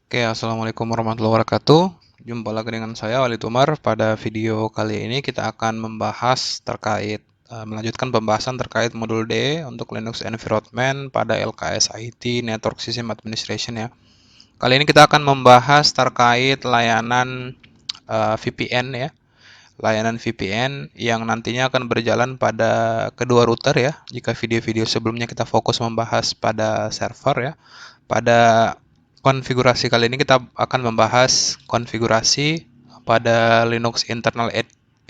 Oke, assalamualaikum warahmatullahi wabarakatuh. Jumpa lagi dengan saya Walid Umar. Pada video kali ini kita akan membahas terkait melanjutkan pembahasan terkait modul D untuk Linux Environment pada LKS IT Network System Administration ya. Kali ini kita akan membahas terkait layanan VPN ya. Layanan VPN yang nantinya akan berjalan pada kedua router ya. Jika video-video sebelumnya kita fokus membahas pada server ya. Pada konfigurasi kali ini kita akan membahas konfigurasi pada Linux Internal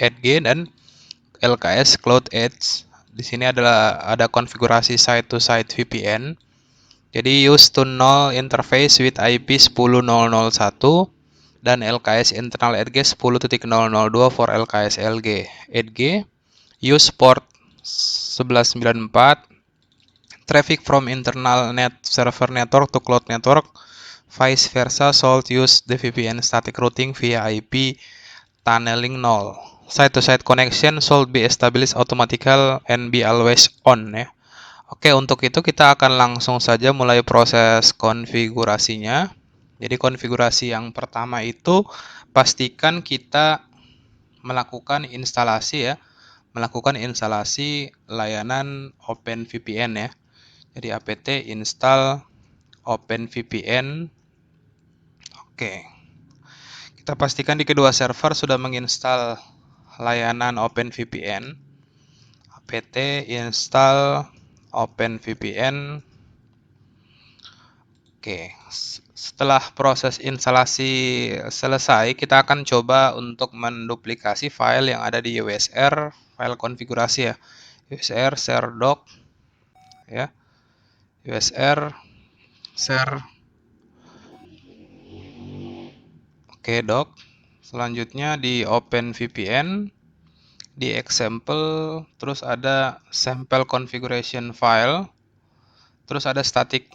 Edge dan LKS Cloud Edge. Di sini ada konfigurasi site-to-site VPN. Jadi use to null interface with IP 10.0.0.1 dan LKS Internal Edge 10.0.0.2 for LKS Edge. Use port 1194. Traffic from internal net server network to cloud network. Vice versa, should use the VPN static routing via IP tunneling null. Site-to-site connection should be established automatically and be always on ya. Oke, untuk itu kita akan langsung saja mulai proses konfigurasinya. Jadi konfigurasi yang pertama itu pastikan kita melakukan instalasi ya. Melakukan instalasi layanan OpenVPN ya. Jadi apt install OpenVPN. Oke. Kita pastikan di kedua server sudah menginstal layanan OpenVPN. Apt install OpenVPN. Oke, setelah proses instalasi selesai, kita akan coba untuk menduplikasi file yang ada di USR, file konfigurasi ya. USR share doc ya. USR share. Oke, doc. Selanjutnya di OpenVPN, di example, terus ada sample configuration file, terus ada static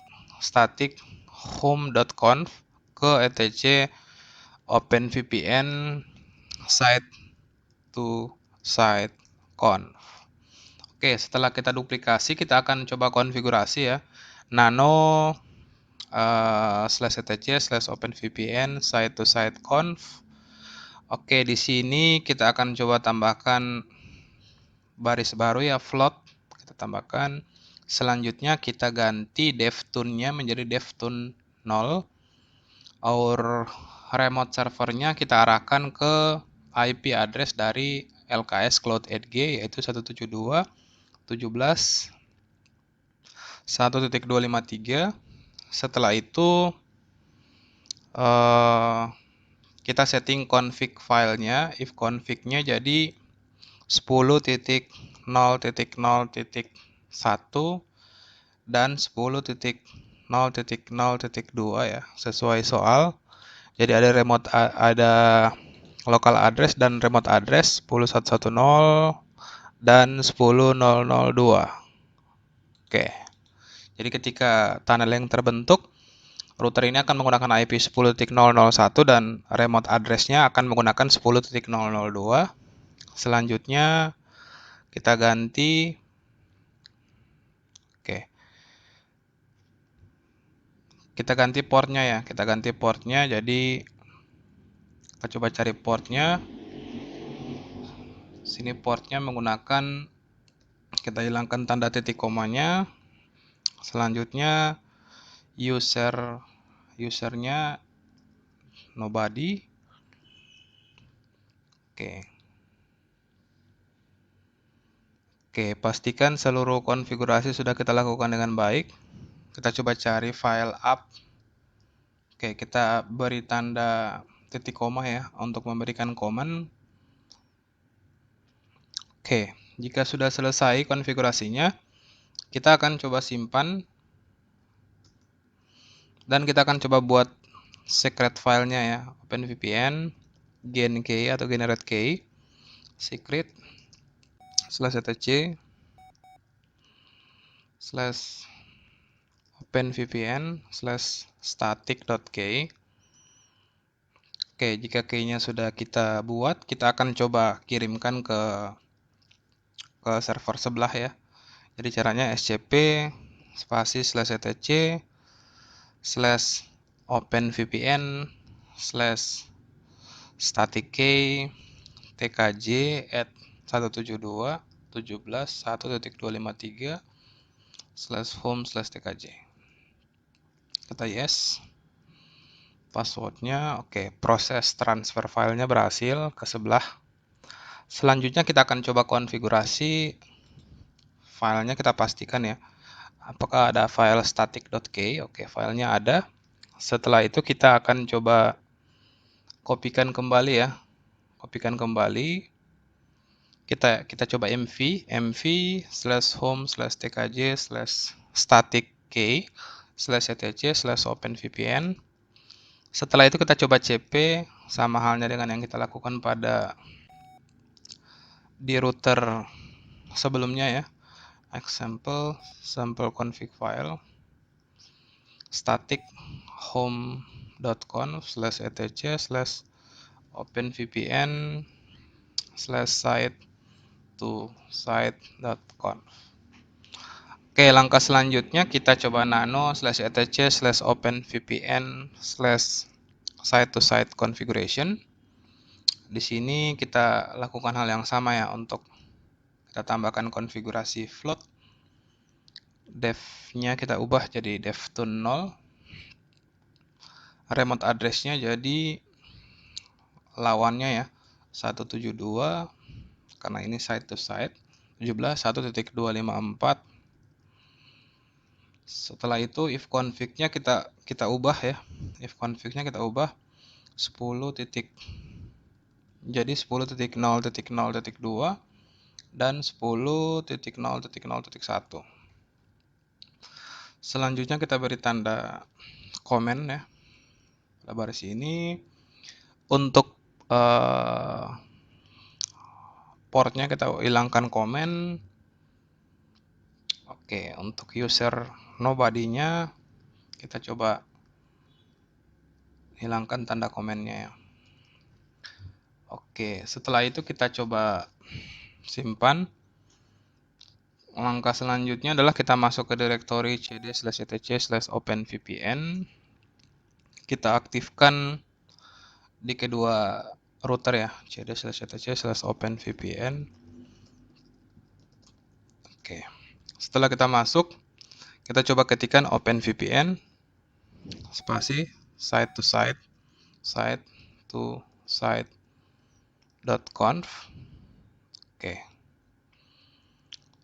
home.conf ke etc OpenVPN site to site conf. Oke, setelah kita duplikasi, kita akan coba konfigurasi ya. Nano /etc /OpenVPN site to site conf. Oke, di sini kita akan coba tambahkan baris baru ya, float. Kita tambahkan. Selanjutnya kita ganti devtune-nya menjadi devtune 0. Our remote servernya kita arahkan ke IP address dari LKS Cloud Edge yaitu 172.17.1.253. Setelah itu kita setting config filenya, if config-nya jadi 10.0.0.1 dan 10.0.0.2 ya, sesuai soal. Jadi ada local address dan remote address 10.110 dan 10.0.0.2. Oke. Jadi ketika tunnel yang terbentuk, router ini akan menggunakan IP 10.0.0.1 dan remote address-nya akan menggunakan 10.0.0.2. Selanjutnya kita ganti. Oke. Kita ganti portnya ya. Kita ganti portnya. Jadi kita coba cari portnya. Sini portnya menggunakan, kita hilangkan tanda titik komanya. Selanjutnya usernya nobody. Oke, pastikan seluruh konfigurasi sudah kita lakukan dengan baik. Kita coba cari file up. Oke, kita beri tanda titik koma ya untuk memberikan command. Oke, jika sudah selesai konfigurasinya, kita akan coba simpan dan kita akan coba buat secret filenya ya. OpenVPN gen key atau generate key secret /etc /OpenVPN/static.key. Oke, jika key-nya sudah kita buat, kita akan coba kirimkan ke server sebelah ya. Jadi caranya scp spasi /etc OpenVPN slash static key tkj at 172.168.1.253 slash home slash tkj. Kita yes. Passwordnya oke. Proses transfer filenya berhasil ke sebelah. Selanjutnya kita akan coba konfigurasi filenya, kita pastikan ya. Apakah ada file static.key? Oke, filenya ada. Setelah itu kita akan coba kopikan kembali ya. Kopikan kembali. Kita coba mv slash home slash tkj slash static key slash etc slash openvpn. Setelah itu kita coba cp, sama halnya dengan yang kita lakukan pada di router sebelumnya ya. Example sample config file static home.conf slash etc slash openvpn slash site to site.conf. Oke, langkah selanjutnya kita coba nano slash etc slash openvpn slash site to site configuration. Di sini kita lakukan hal yang sama ya, untuk kita tambahkan konfigurasi float. Dev-nya kita ubah jadi dev to 0. Remote address-nya jadi lawannya ya, 172, karena ini site to site, 17.1.254. Setelah itu if config-nya kita ubah ya. If config-nya kita ubah 10 titik, jadi 10.0.0.2 dan 10.0.0.1. Selanjutnya kita beri tanda komen ya pada baris ini. Untuk portnya kita hilangkan komen. Oke, untuk user nobody-nya kita coba hilangkan tanda komennya ya. Oke, setelah itu kita coba simpan. Langkah selanjutnya adalah kita masuk ke directory cd/etc/openvpn. Kita aktifkan di kedua router ya, cd/etc/openvpn. Oke. Setelah kita masuk, kita coba ketikkan openvpn spasi site to site.conf. Oke.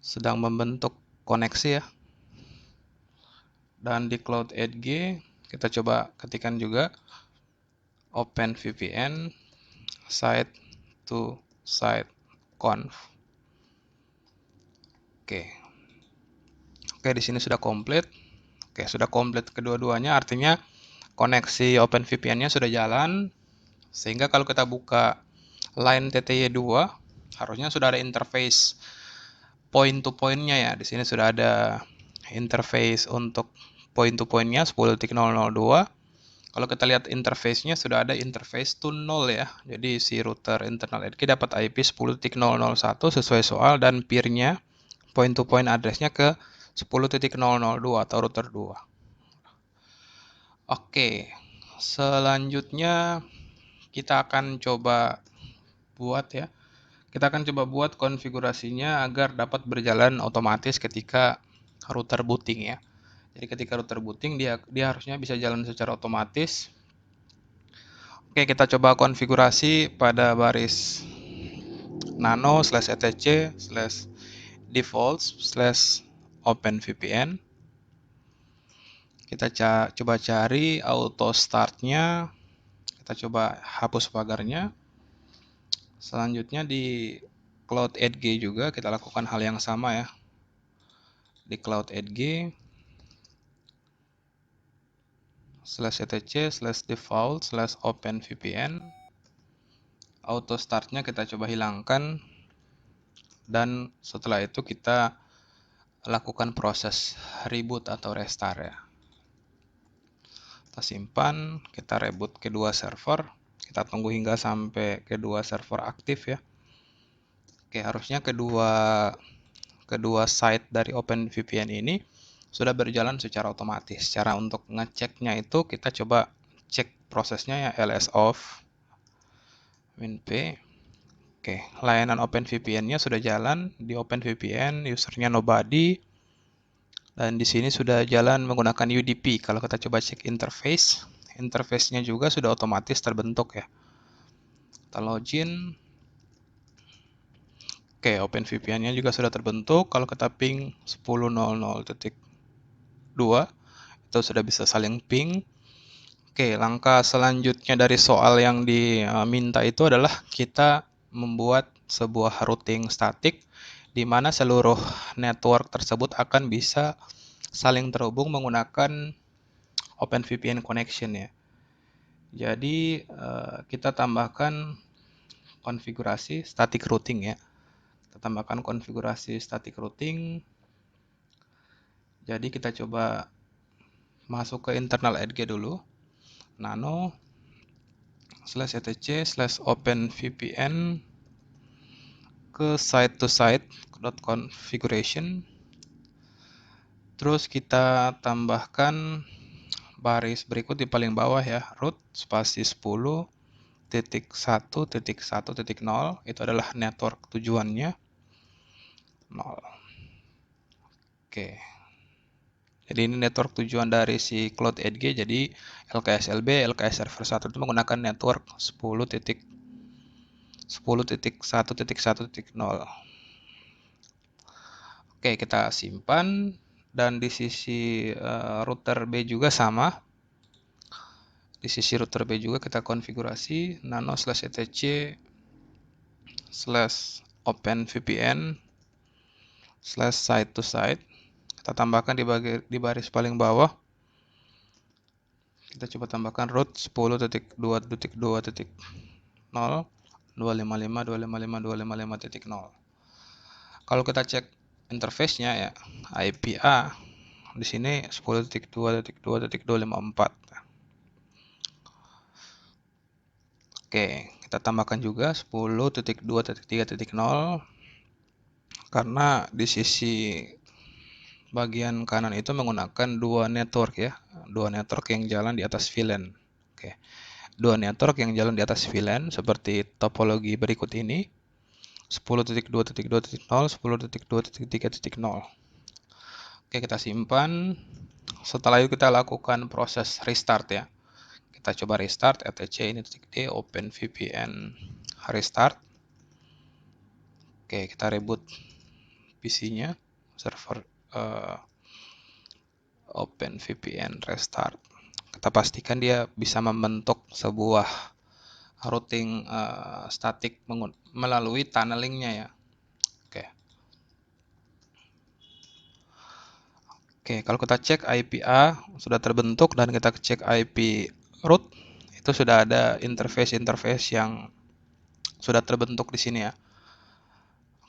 Sedang membentuk koneksi ya. Dan di Cloud Edge kita coba ketikkan juga openvpn site-to-site-conf. Oke, di sini sudah komplit. Oke, sudah komplit kedua-duanya, artinya koneksi OpenVPN-nya sudah jalan. Sehingga kalau kita buka line TTY2, harusnya sudah ada interface point to point-nya ya. Di sini sudah ada interface untuk point to point-nya 10.002. Kalau kita lihat interface-nya sudah ada interface to 0 ya. Jadi si router internal edge dapat IP 10.001 sesuai soal, dan peer-nya point to point address-nya ke 10.002 atau router 2. Oke, selanjutnya kita akan coba buat ya. Kita akan coba buat konfigurasinya agar dapat berjalan otomatis ketika router booting ya. Jadi ketika router booting dia harusnya bisa jalan secara otomatis. Oke, kita coba konfigurasi pada baris nano /etc /defaults /openvpn. Kita coba cari auto start-nya. Kita coba hapus pagarnya. Selanjutnya di Cloud Edge juga kita lakukan hal yang sama ya. Di Cloud Edge /etc/default /openvpn, auto start-nya kita coba hilangkan, dan setelah itu kita lakukan proses reboot atau restart ya. Kita simpan, kita reboot kedua server, kita tunggu hingga sampai kedua server aktif ya. Oke, harusnya kedua site dari OpenVPN ini sudah berjalan secara otomatis. Cara untuk ngeceknya itu kita coba cek prosesnya ya, ls off -p. Oke, layanan OpenVPN-nya sudah jalan di OpenVPN, usernya nobody, dan di sini sudah jalan menggunakan UDP. Kalau kita coba cek interface, interface-nya juga sudah otomatis terbentuk ya. Kita login. Oke, OpenVPN-nya juga sudah terbentuk. Kalau kita ping 10.00.2, itu sudah bisa saling ping. Oke, langkah selanjutnya dari soal yang diminta itu adalah kita membuat sebuah routing statik di mana seluruh network tersebut akan bisa saling terhubung menggunakan OpenVPN connection ya. Jadi kita tambahkan konfigurasi static routing ya. Kita tambahkan konfigurasi static routing. Jadi kita coba masuk ke internal edge dulu. Nano /etc/openvpn ke site-to-site.configuration. Terus kita tambahkan baris berikut di paling bawah ya, root spasi 10.1.1.0, itu adalah network tujuannya 0. Oke. Jadi ini network tujuan dari si Cloud Edge, jadi LKS-LB, LKS Server 1 itu menggunakan network 10.1.1.0. Oke, kita simpan, dan di sisi router B juga sama. Di sisi router B juga kita konfigurasi nano /etc/openvpn/site-to-site. Kita tambahkan di baris paling bawah. Kita coba tambahkan root 10.2.2.0 255.255.255.0. Kalau kita cek interface-nya ya, IPA di sini 10.2.2.254. Oke, kita tambahkan juga 10.2.3.0 karena di sisi bagian kanan itu menggunakan dua network ya, dua network yang jalan di atas VLAN. Oke, dua network yang jalan di atas VLAN seperti topologi berikut ini: 10.2.2.0, 10.2.3.0. Oke, kita simpan. Setelah itu kita lakukan proses restart ya. Kita coba restart etc ini.d OpenVPN restart. Oke, kita reboot PC-nya, server OpenVPN restart. Kita pastikan dia bisa membentuk sebuah routing statik melalui tunnelingnya ya. Oke, kalau kita cek IPA sudah terbentuk dan kita cek IP root, itu sudah ada interface yang sudah terbentuk di sini ya.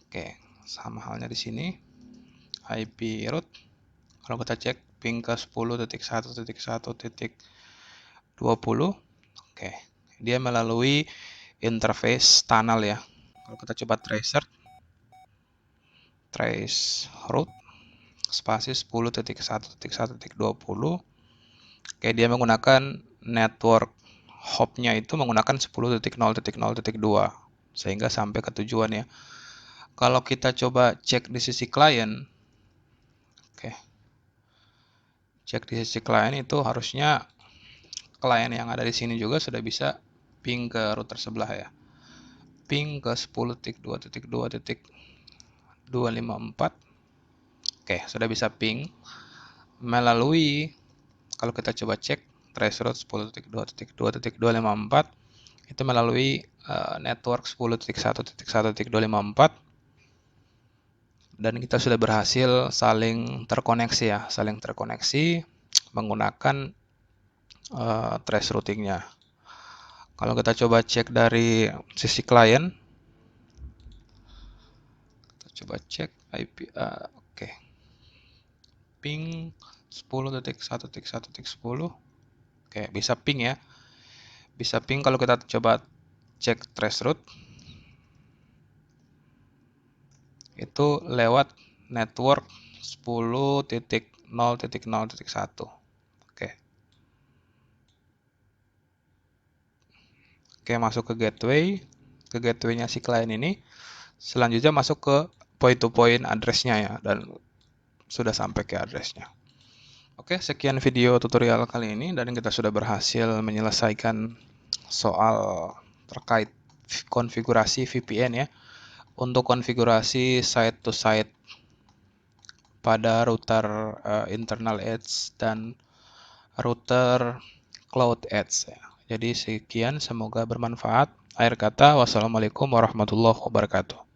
Oke, sama halnya di sini. IP root, kalau kita cek ping ke 10.1.1.20, oke, dia melalui interface tunnel ya. Kalau kita coba trace root spasi 10.1.1.20, oke, dia menggunakan network hop-nya itu menggunakan 10.0.0.2 sehingga sampai ke tujuan ya. Kalau kita coba cek di sisi klien, oke, cek di sisi klien itu harusnya klien yang ada di sini juga sudah bisa ping ke router sebelah ya. Ping ke 10.2.2.254. Oke, sudah bisa ping melalui, kalau kita coba cek traceroute 10.2.2.254 itu melalui network 10.1.1.254, dan kita sudah berhasil saling terkoneksi ya, saling terkoneksi menggunakan trace routingnya. Kalau kita coba cek dari sisi klien, kita coba cek IP, oke, ping 10.1.1.10, oke, bisa ping ya, bisa ping. Kalau kita coba cek traceroute itu lewat network 10.0.0.1. Oke, masuk ke gateway-nya si klien ini. Selanjutnya masuk ke point-to-point address-nya ya, dan sudah sampai ke address-nya. Oke, sekian video tutorial kali ini, dan kita sudah berhasil menyelesaikan soal terkait konfigurasi VPN ya. Untuk konfigurasi site-to-site pada router internal edge dan router cloud edge ya. Jadi sekian, semoga bermanfaat. Akhir kata, wassalamualaikum warahmatullahi wabarakatuh.